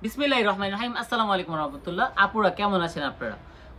বিসমিল্লাহির রহমানির রহিম। আসসালামু আলাইকুম রাহমাতুল্লাহ। আপুরা কেমন আছেন আপনারা?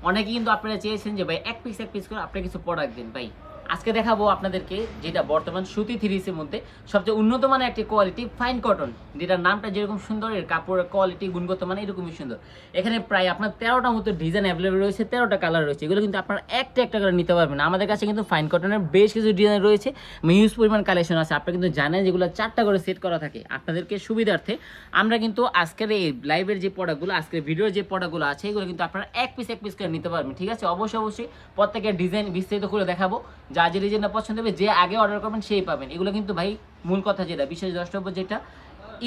অনেকেই কিন্তু আপনারা চেয়েছেন যে ভাই এক পিস করে আপনি কিছু প্রোডাক্ট দিন ভাই। আজকে দেখাবো আপনাদেরকে যেটা বর্তমান সুতি থ্রিসের মধ্যে সবচেয়ে উন্নত মানের একটি কোয়ালিটি ফাইন কটন, যেটার নামটা যেরকম সুন্দর এর কাপড়ের কোয়ালিটি গুণগত মানে এরকমই সুন্দর। এখানে প্রায় আপনার 13টা মতো ডিজাইন অ্যাভেলেবল রয়েছে, 13টা কালার রয়েছে। এগুলো কিন্তু আপনারা একটা একটা করে নিতে পারবেন। আমাদের কাছে কিন্তু ফাইন কটনের বেশ কিছু ডিজাইন রয়েছে, হিউজ পরিমাণ কালেকশন আছে। আপনারা কিন্তু জানেন যেগুলো 4টা করে সেট করা থাকে। আপনাদেরকে সুবিধার্থে আমরা কিন্তু আজকের এই লাইভের যে প্রোডাক্টগুলো, আজকের ভিডিওর যে প্রোডাক্টগুলো আছে এগুলো কিন্তু আপনারা এক পিস করে নিতে পারবেন। ঠিক আছে, অবশ্যই প্রত্যেকের ডিজাইন বিস্তারিত করে দেখাবো। যা যে ডিজাইনটা পছন্দ হবে, যে আগে অর্ডার করবেন সেই পাবেন। এগুলো কিন্তু ভাই মূল কথা যেটা বিশেষ দ্রষ্টব্য, যেটা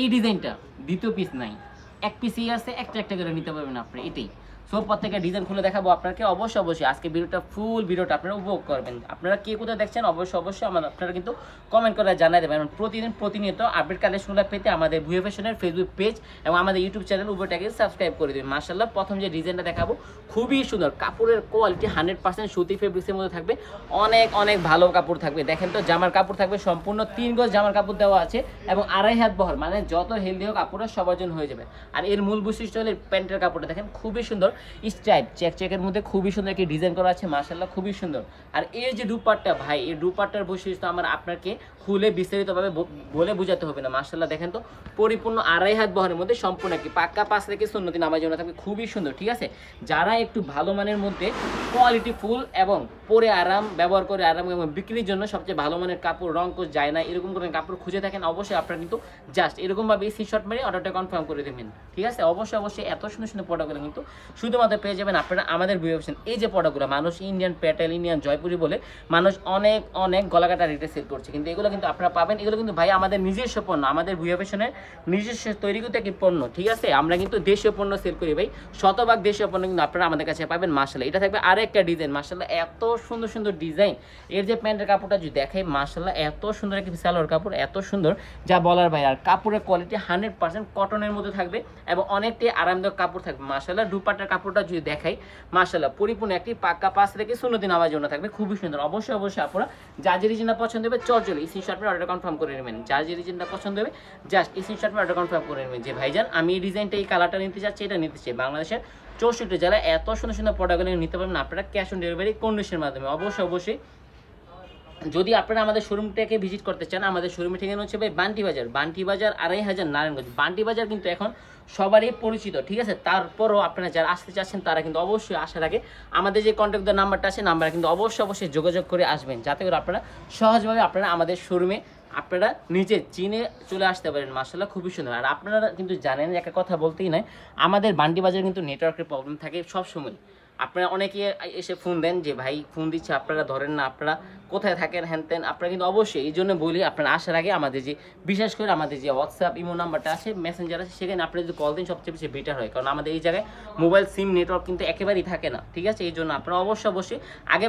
এই ডিজাইনটা দ্বিতীয় পিস নাই, এক পিসই আছে, একটা একটা করে নিতে পারবেন আপনি। এটাই সব প্রত্যেকের ডিজাইন খুলে দেখাবো আপনাকে। অবশ্যই আজকে ভিডিওটা ফুল ভিডিওটা আপনারা উপভোগ করবেন। আপনারা কে কোথায় দেখছেন অবশ্যই আপনারা কিন্তু কমেন্ট করে জানাই দেবেন। প্রতিনিয়ত আপডেট কালেকশনগুলো পেতে আমাদের ভুয়া ফ্যাশনের ফেসবুক পেজ এবং আমাদের ইউটিউব চ্যানেল উভয়টাকে সাবস্ক্রাইব করে দেবেন। মাশাআল্লাহ, প্রথম যে ডিজাইনটা দেখাবো খুবই সুন্দর। কাপড়ের কোয়ালিটি 100% সুতি ফেব্রিক্সের মধ্যে থাকবে। অনেক ভালো কাপড় থাকবে। দেখেন তো, জামার কাপড় থাকবে সম্পূর্ণ 3 গজ জামার কাপড় দেওয়া আছে এবং 2.5 হাত বহর, মানে যত হেলদি হোক কাপড়টা সবার জন্য হয়ে যাবে। আর এর মূল বৈশিষ্ট্য হলো প্যান্টের কাপড়টা দেখেন খুবই সুন্দর, স্ট্রাইপ চেকের মধ্যে খুবই সুন্দর একটি ডিজাইন করা আছে। মাশাআল্লাহ, খুবই সুন্দর। আর এই যে দুপাট্টা ভাই, এই দুপাট্টার বৈশিষ্ট্য আমার আপনাকে খুলে বিস্তারিতভাবে বলে বোঝাতে হবে না। মাশাআল্লাহ, দেখেন তো পরিপূর্ণ 2.5 হাত বহরের মধ্যে সম্পূর্ণ একটি পাক্কা 5 থেকে সুন্নতি নামাজ জন্য থাকবে। খুবই সুন্দর। ঠিক আছে, যারা একটু ভালো মানের মধ্যে কোয়ালিটি ফুল এবং পরে আরাম, ব্যবহার করে আরাম এবং বিক্রির জন্য সবচেয়ে ভালো মানের কাপড়, রং কোচ যায় না এরকম করে কাপড় খুঁজে থাকেন, অবশ্যই আপনারা কিন্তু জাস্ট এরকমভাবে স্ক্রিনশট মেরে অর্ডারটা কনফার্ম করে দেবেন। ঠিক আছে, অবশ্যই এত সুন্দর প্রোডাক্টগুলো কিন্তু শুধুমাত্র পেয়ে যাবেন আপনারা আমাদের ভিউ অপশন। এই যে প্রোডাক্টগুলো মানুষ ইন্ডিয়ান প্যাটেল, ইন্ডিয়ান জয়পুরি বলে মানুষ অনেক গলাকাটা রেটে সেল করছে, কিন্তু এগুলো কিন্তু আপনারা পাবেন। এগুলো কিন্তু ভাই আমাদের নিজস্ব পণ্য, আমাদের ভিউ অপশনের নিজস্ব তৈরিকৃত একটি পণ্য। ঠিক আছে, আমরা কিন্তু দেশীয় পণ্য সেল করি ভাই, শতভাগ দেশীয় পণ্য কিন্তু আপনারা আমাদের কাছে পাবেন। মাশাআল্লাহ, এটা থাকবে আরেকটা ডিজাইন। মাশাআল্লাহ, এত সুন্দর ডিজাইন। এর যে প্যান্টের কাপড়টা যদি দেখাই, মাশাআল্লাহ এত সুন্দর একটি সালোয়ার কাপড়, এত সুন্দর যা বলার ভাই। আর কাপড়ের কোয়ালিটি 100% কটনের মধ্যে থাকবে এবং অনেকটাই আরামদায়ক কাপড় থাকবে। মাশাআল্লাহ, দুপাট্টার কাপড়টা যদি দেখাই, মাশাআল্লাহ পরিপূর্ণ একটি পাক্কা 5 থেকে সুন্নতি নামাজ জন্য থাকবে। খুবই সুন্দর। অবশ্যই আপনারা যার যে ডিজাইনটা পছন্দ হবে চলে স্ক্রিনশট মেরে অর্ডার কনফার্ম করে নেবেন। যার যে ডিজাইনটা পছন্দ হবে জাস্ট স্ক্রিনশট মেরে অর্ডার কনফার্ম করে নেবেন যে ভাইজান আমি এই ডিজাইনটা, এই কালারটা নিতে চাচ্ছি, এটা নিতে চাই। বাংলাদেশের 64 জেলায় এত সুন্দর প্রোডাক্টগুলো নিতে পারবেন আপনারা ক্যাশ অন ডেলিভারি কন্ডিশনের মাধ্যমে। অবশ্যই যদি আপনারা আমাদের শোরুমটাকে ভিজিট করতে চান, আমাদের শোরুমের ঠিকানা হচ্ছে ভাই বান্টি বাজার 2.5 নারায়ণগঞ্জ। বান্টি বাজার কিন্তু এখন সবারই পরিচিত। ঠিক আছে, তারপরও আপনারা যারা আসতে চাচ্ছেন তারা কিন্তু অবশ্যই আসার আগে আমাদের যে কন্ট্যাক্ট দেওয়ার নাম্বারটা আছে, নাম্বারে কিন্তু অবশ্যই যোগাযোগ করে আসবেন, যাতে করে আপনারা সহজভাবে আপনারা আমাদের শোরুমে আপনারা নিজে চিনে চলে আসতে পারেন। মাশাআল্লাহ, খুবই সুন্দর। আর আপনারা কিন্তু জানেন, একটা কথা বলতেই নয়, আমাদের বান্টি বাজারে কিন্তু নেটওয়ার্কের প্রবলেম থাকে সবসময়। আপনারা অনেকে এসে ফোন দেন যে ভাই ফোন দিচ্ছে আপনারা ধরেন না, আপনারা কোথায় থাকেন হ্যান তেন। আপনারা কিন্তু অবশ্যই এই জন্য বলি, আপনারা আসার আগে আমাদের যে বিশেষ করে আমাদের যে হোয়াটসঅ্যাপ ইমো নাম্বারটা আছে, মেসেঞ্জার আছে, সেখানে আপনারা যদি কল দিন সবচেয়ে বেশি বেটার হয়। কারণ আমাদের এই জায়গায় মোবাইল সিম নেটওয়ার্ক কিন্তু একেবারেই থাকে না। ঠিক আছে, এই জন্য আপনারা অবশ্যই আগে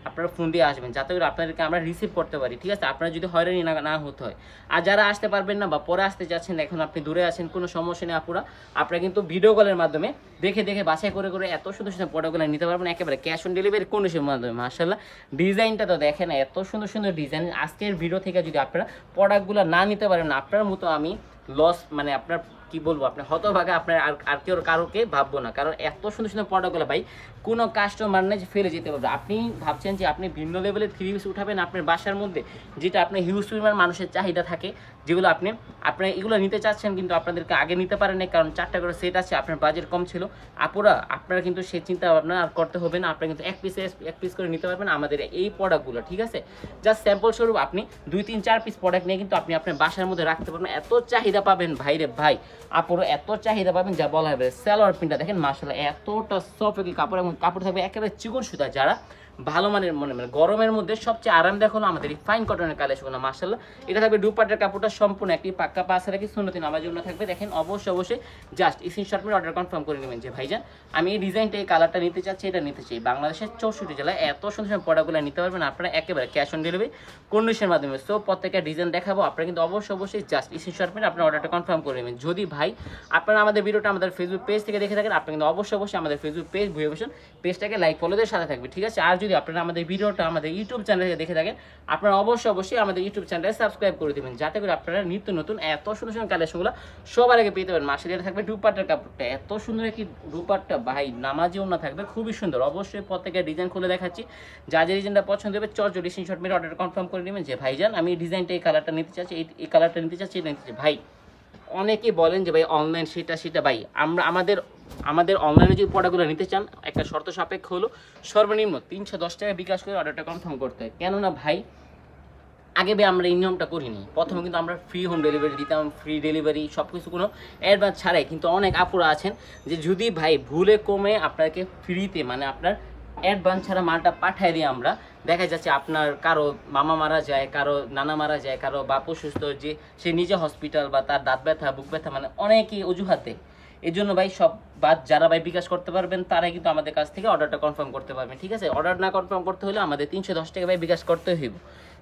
আপনারা ফোন দিয়ে আসবেন, যাতে করে আপনাদেরকে আমরা রিসিভ করতে পারি। ঠিক আছে, আপনারা যদি হয়রানি না হতে হয়। আর যারা আসতে পারবেন না বা পরে আসতে যাচ্ছেন, এখন আপনি দূরে আছেন, কোনো সমস্যা নেই আপুরা, আপনারা কিন্তু ভিডিও কলের মাধ্যমে দেখে বাছাই করে এত সুন্দর প্রোডাক্টগুলো নিতে পারবেন একেবারে ক্যাশ অন ডেলিভারি কন্ডিশনের মাধ্যমে। মাশাআল্লাহ, ডিজাইনটা তো দেখেন, এত সুন্দর ডিজাইন। আজকের ভিডিও থেকে যদি আপনারা প্রোডাক্টগুলো না নিতে পারেন, আপনার মতো আমি লস, মানে আপনার কি বলবো, আপনার হতভাগে আপনার আর কেউ কারোকে ভাববো না। কারণ এত সুন্দর প্রোডাক্টগুলো ভাই কোনো কাস্টমার নেই যে ফেলে যেতে পারবে। আপনি ভাবছেন যে আপনি ভিন্ন লেভেলের থ্রি পিস উঠাবেন আপনার বাসার মধ্যে, যেটা আপনার হিউজ পরিমাণ মানুষের চাহিদা থাকে, যেগুলো আপনি এগুলো নিতে চাচ্ছেন, কিন্তু আপনাদেরকে আগে নিতে পারেন না, কারণ 4টা করে সেট আছে, আপনার বাজেট কম ছিল। আপুরা, আপনারা কিন্তু সেই চিন্তা ভাবনা আর করতে হবে না। আপনারা কিন্তু এক পিস করে নিতে পারবেন আমাদের এই প্রোডাক্টগুলো। ঠিক আছে, জাস্ট স্যাম্পল স্বরূপ আপনি 2, 3, 4 পিস প্রোডাক্ট নিয়ে কিন্তু আপনি আপনার বাসার মধ্যে রাখতে পারবেন। এত চাহিদা পাবেন ভাই রে ভাই, আপুরো এত চাহিদা পাবেন যা বলা হবে। সালোয়ার প্রিন্টটা দেখেন, মাশাআল্লাহ এতটা সফট একটি কাপড়, এবং কাপড় থাকবে একেবারে চিকন সুতা। যারা ভালো মানের মানে গরমের মধ্যে সবচেয়ে আরামদায়ক হলো আমাদের এই ফাইন কটনের কালেকশন। মাশাআল্লাহ, এটা থাকবে দুপাট্টার কাপড়টা সম্পূর্ণ একটি পাক্কা 5 থেকে সুন্নতি নামাজ জন্য থাকবে। দেখেন অবশ্যই জাস্ট স্ক্রিনশট মেরে অর্ডার কনফার্ম করে নেবেন যে ভাইজান আমি এই ডিজাইনটা, এই কালারটা নিতে চাচ্ছি, এটা নিতে চাই। বাংলাদেশের 64 জেলায় এত সুন্দর প্রোডাক্টগুলো নিতে পারবেন আপনারা একেবারে ক্যাশ অন ডেলিভারি কন্ডিশনের মাধ্যমে। সো প্রত্যেকটা ডিজাইন দেখাবো, আপনারা কিন্তু অবশ্যই জাস্ট স্ক্রিনশট মেরে আপনার অর্ডারটা কনফার্ম করে নেবেন। যদি ভাই আপনারা আমাদের ভিডিওটা আমাদের ফেসবুক পেজ থেকে দেখে থাকেন, আপনারা কিন্তু অবশ্যই আমাদের ফেসবুক পেজ ভুয়া ফ্যাশন পেজটাকে লাইক ফলো দিয়ে সাথে থাকবে। ঠিক আছে, আর যদি আপনারা আমাদের ভিডিওটা আমাদের ইউটিউব চ্যানেলে দেখে থাকেন, আপনারা অবশ্যই আমাদের ইউটিউব চ্যানেলে সাবস্ক্রাইব করে দেবেন, যাতে করে আপনারা নিত্য নতুন এত সুন্দর সুন্দর কালেকশনগুলো সবার আগে পেতে পারেন। মাসে থাকবে দুপাট্টার কাপড়টা, এত সুন্দর একটি দুপাট্টা ভাই, নামাজি ওড়না থাকবে, খুবই সুন্দর। অবশ্যই প্রত্যেকের ডিজাইন খুলে দেখাচ্ছি, যা যে ডিজাইনটা পছন্দ হবে চটজলদি স্ক্রিনশট মেরে অর্ডার কনফার্ম করে নেবেন যে ভাইজান আমি এই ডিজাইনটা এই কালারটা নিতে চাচ্ছি, এই কালারটা নিতে চাচ্ছি, এটা নিতে চাচ্ছি। ভাই অনেকেই বলেন যে ভাই অনলাইন সেটা ভাই, আমাদের অনলাইনে যদি প্রোডাক্টগুলো নিতে চান একটা শর্ত সাপেক্ষ হলো সর্বনিম্ন 310 টাকা বিকাশ করে অর্ডারটা কনফার্ম করতে হয়। কেননা ভাই আগে ভাই আমরা এই নিয়মটা করিনি, প্রথমে কিন্তু আমরা ফ্রি হোম ডেলিভারি দিতাম, ফ্রি ডেলিভারি সব কিছু কোনো অ্যাডভান্স ছাড়াই। কিন্তু অনেক আপুরা আছেন যে যদি ভাই ভুলে কমে আপনাকে ফ্রিতে মানে আপনার অ্যাডভান্স ছাড়া মালটা পাঠিয়ে দিই আমরা, দেখা যাচ্ছে আপনার কারো মামা মারা যায়, কারো নানা মারা যায়, কারো বাপ অসুস্থ, যে সে নিজে হসপিটাল বা তার দাঁত ব্যথা বুক ব্যথা মানে অনেকই অজুহাতে, এই জন্য ভাই সব বাদ যারা ভাই বিকাশ করতে পারবেন তারাই কিন্তু আমাদের কাছ থেকে অর্ডারটা কনফার্ম করতে পারবেন। ঠিক আছে, অর্ডার না কনফার্ম করতে হলে আমাদের 310 টাকা ভাই বিকাশ করতে হইব।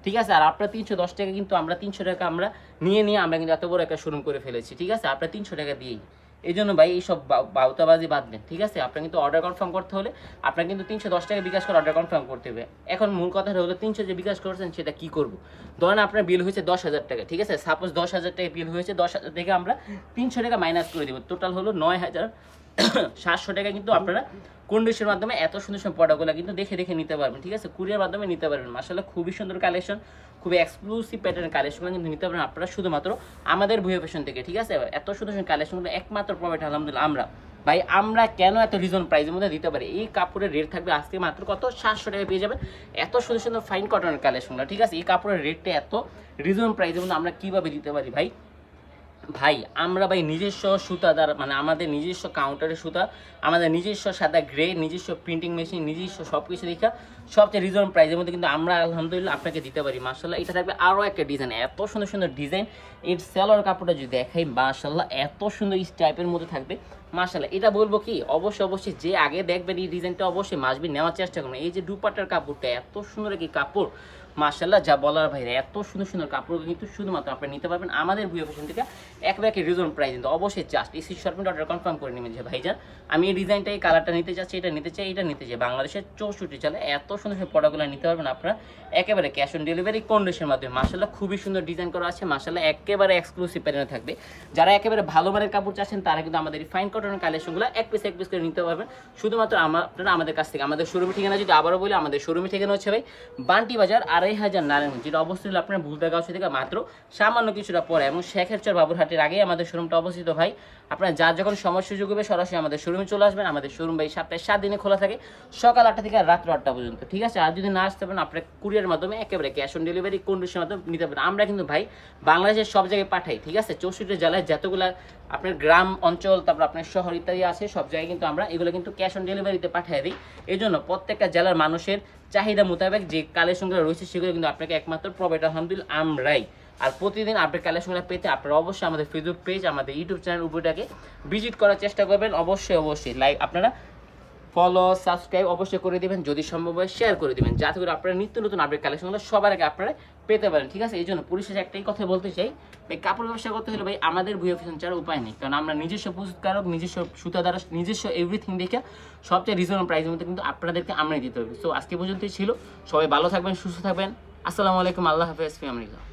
ঠিক আছে, আর আপনার 310 টাকা কিন্তু আমরা 300 টাকা আমরা নিয়ে আমরা কিন্তু এত বড় একটা শোরুম করে ফেলেছি। ঠিক আছে, আপনার 300 টাকা দিয়েই, এই জন্য ভাই এইসব বাউতাবাজি বাদ দেন। ঠিক আছে, আপনার কিন্তু অর্ডার কনফার্ম করতে হলে আপনার কিন্তু 310 টাকা বিকাশ করে অর্ডার কনফার্ম করতে হবে। এখন মূল কথা হলো 300 যে বিকাশ করছেন সেটা কি করবো, ধরেন আপনার বিল হয়েছে 10,000 টাকা। ঠিক আছে, সাপোজ 10,000 টাকা বিল হয়েছে, 10,000 থেকে আমরা 300 টাকা মাইনাস করে দেবো, টোটাল হলো 9,700 টাকা। কিন্তু আপনারা কন্ডিশনের মাধ্যমে এত সুন্দর সুন্দর প্রোডাক্টগুলো কিন্তু দেখে নিতে পারবেন। ঠিক আছে, কুরিয়ার মাধ্যমে নিতে পারবেন। মাশাআল্লাহ খুবই সুন্দর কালেকশন, খুবই এক্সক্লুসিভ প্যাটার্নের কালেকশনগুলো কিন্তু নিতে পারবেন আপনারা শুধুমাত্র আমাদের ভুয়া ফ্যাশন থেকে। ঠিক আছে, এত সুন্দর সুন্দর কালেকশনগুলো একমাত্র প্রোভাইড আলহামদুলিল্লাহ আমরা। ভাই আমরা কেন এত রিজন প্রাইসের মধ্যে দিতে পারি, এই কাপড়ের রেট থাকবে আজকে মাত্র কত 700 টাকা পেয়ে যাবেন এত সুন্দর সুন্দর ফাইন কটনের কালেকশনগুলো। ঠিক আছে, এই কাপড়ের রেটটা এত রিজন প্রাইসের মধ্যে আমরা কিভাবে দিতে পারি ভাই আমরা ভাই নিজস্ব সুতাদার মানে আমাদের নিজস্ব কাউন্টারের সুতা, আমাদের নিজস্ব সাদা গ্রে, নিজস্ব প্রিন্টিং মেশিন, নিজস্ব সব কিছু দেখা সবচেয়ে রিজনেবল প্রাইসের মধ্যে কিন্তু আমরা আলহামদুলিল্লাহ আপনাকে দিতে পারি। মাশাআল্লাহ এটা থাকবে আরও একটা ডিজাইন, এত সুন্দর সুন্দর ডিজাইন। এর সেলোয়ার কাপড়টা যদি দেখাই মাশাআল্লাহ এত সুন্দর এই টাইপের মধ্যে থাকবে। মাশাআল্লাহ এটা বলবো কি অবশ্যই যে আগে দেখবেন এই ডিজাইনটা অবশ্যই মাসবি নেওয়ার চেষ্টা করবেন। এই যে দুপাট্টার কাপড়টা এত সুন্দর কি কাপড়, মাশাআল্লাহ যা বলার ভাইরা, এত সুন্দর সুন্দর কাপড় কিন্তু শুধুমাত্র আপনি নিতে পারবেন আমাদের ভুয়া ফ্যাশন থেকে একেবারে রিজন প্রাইস। কিন্তু অবশ্যই জাস্ট এসি শর্টমেন্ট অর্ডার কনফার্ম করে নেবেন যে ভাইজান আমি এই ডিজাইনটা এই কালারটা নিতে চাচ্ছি, এটা নিতে চাই, এটা নিতে চাই। বাংলাদেশের 64 জেলায় এত সুন্দর সুন্দর প্রোডাক্টগুলো নিতে পারবেন আপনারা একেবারে ক্যাশ অন ডেলিভারি কন্ডিশনের মাধ্যমে। মাশাআল্লাহ খুবই সুন্দর ডিজাইন করা আছে, মাশাআল্লাহ একেবারে এক্সক্লুসিভ প্যাটার্নে থাকবে। যারা একেবারে ভালো মানের কাপড় চাচ্ছেন তারা কিন্তু আমাদের এই ফাইন কটনের কালেকশনগুলো এক পিস করে নিতে পারবেন শুধুমাত্র আপনারা আমাদের কাছ থেকে। আমাদের শোরুমের ঠিকানা যদি আবারও বলি, আমাদের শোরুমের ঠিকানা হচ্ছে ভাই বান্টি বাজার 2500 নারায়ণগঞ্জ, যেটা অবস্থিত আপনার ভুলতাগাঁও থেকে মাত্র সামান্য কিছুটা পরে, এবং শেখেরচর বাবুরহাটের আগেই আমাদের শোরুমটা অবস্থিত। ভাই আপনারা যার যখন সময় সুযোগ হবে সরাসরি আমাদের শোরুমে চলে আসবেন। আমাদের শোরুম ভাই সপ্তাহে 7 দিনে খোলা থাকে, সকাল 8টা থেকে রাত্র 8টা পর্যন্ত। ঠিক আছে, আর যদি না আসতে পারেন আপনার কুরিয়ার মাধ্যমে একেবারে ক্যাশ অন ডেলিভারি কন্ডিশনের মাধ্যমে নিতে পারেন। আমরা কিন্তু ভাই বাংলাদেশের সব জায়গায় পাঠাই। ঠিক আছে, 64 জেলায় যতগুলো আপনার গ্রাম অঞ্চল তারপর আপনার শহর ইত্যাদি আছে সব জায়গায় কিন্তু আমরা এগুলো কিন্তু ক্যাশ অন ডেলিভারিতে পাঠিয়ে দিই। এই জন্য প্রত্যেকটা জেলার মানুষের চাহিদা মোতাবেক যে কালেকশনগুলো রয়েছে সেগুলো কিন্তু আপনাকে একমাত্র প্রোভাইড আলহামদুলিল্লাহ আমরাই। আর প্রতিদিন আপনি কালেকশনগুলো পেতে আপনারা অবশ্যই আমাদের ফেসবুক পেজ, আমাদের ইউটিউব চ্যানেল উপরটাকে ভিজিট করার চেষ্টা করবেন। অবশ্যই লাইক আপনারা ফলো সাবস্ক্রাইব অবশ্যই করে দিবেন, যদি সম্ভব হয় শেয়ার করে দিবেন, যাতে করে আপনারা নিত্য নতুন আপডেট কালেকশনগুলো সবার আগে আপনারা পেতে পারেন। ঠিক আছে, এই জন্য পরিশেষে একটাই কথা বলতে চাই, ভাই কাপড় ব্যবসা করতে হলে ভাই আমাদের ভুয়া ফ্যাশন ছাড়া উপায় নেই, কারণ আমরা নিজস্ব প্রস্তুতকারক, নিজস্ব সুতাদার, নিজস্ব এভরিথিং দেখে সবচেয়ে রিজনেবল প্রাইসের মধ্যে কিন্তু আপনাদেরকে আমরাই দিতে হবে। সো আজকে পর্যন্তই ছিল, সবাই ভালো থাকবেন, সুস্থ থাকবেন। আসসালামু আলাইকুম, আল্লাহ হাফেজ, ফি আমিনিল্লাহ।